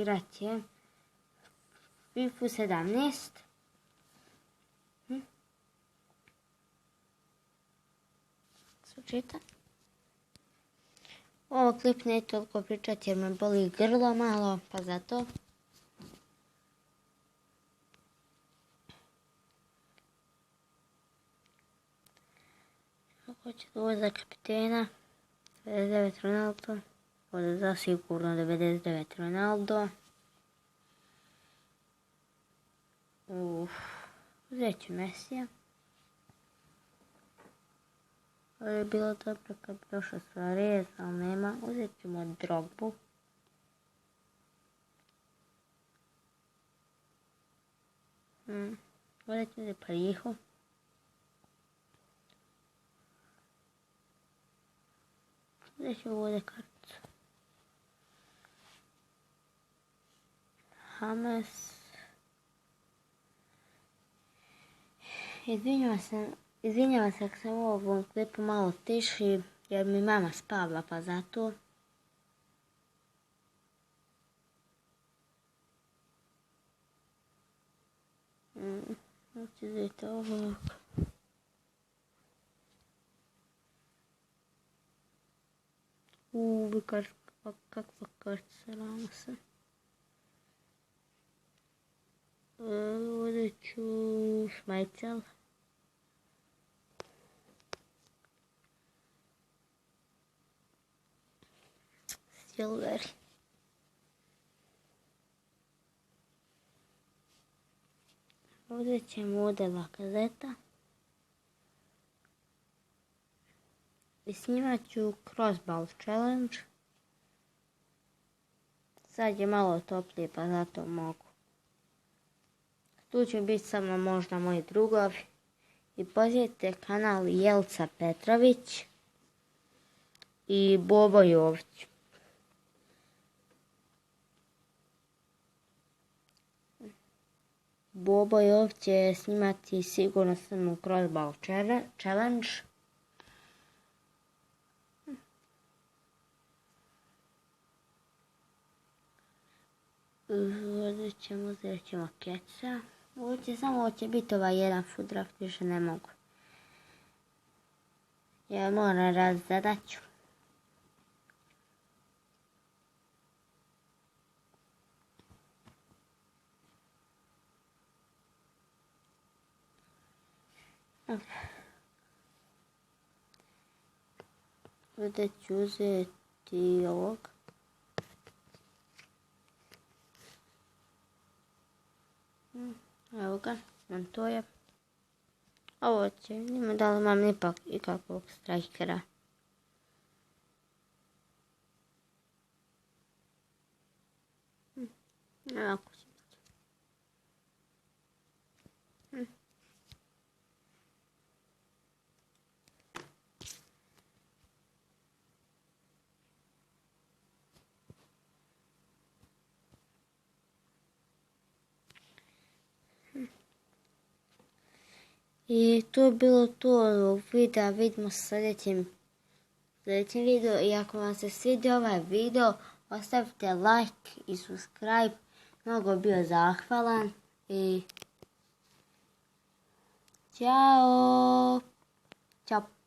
instalirati je FIFA 17. Sučita. Ovo klip neće toliko pričati jer me boli grlo malo, pa zato. Hoće ovo za kapitena. 99 Ronaldo. Ovdje zasigurno 99 Ronaldo. Uzet ću Mesija. Ovo je bilo dobro kad bi došao Suarez, ali nema. Uzet ćemo Drogbu. Ovdje ću uzeti Parihu. Ovdje ću ovdje kartu. Hames. Izvinjavam se ako sam u ovom klipu malo tiši, jer mi mama spavla, pa zato. Vidite ovog. Kakva kartica, rano se. Ovdje ću Šmajcel. Silveri. Ovdje ćemo ovdje Lakazeta. I snimat ću Crossball Challenge. Sad je malo toplije pa zato mogu. Tu će biti samo možda moji drugovi. I posjetite kanal Jelca Petrović i Bobo Jović. Bobo Jović će snimati sigurno samo Crossball Challenge. Ovdje ćemo keca. Ovo će biti ovaj jedan food draft, više ne mogu. Ja moram raditi zadaću. Ovdje ću uzeti ovog. Evo ga, Montoya. Ovo će, njima da li imam ipak ikakvog strajkera. Ovako će biti. I to je bilo to od videa, vidimo se u sljedećem videu. I ako vam se svidio ovaj video, ostavite like i subscribe. Mnogo bio zahvalan i ćao. Ćao.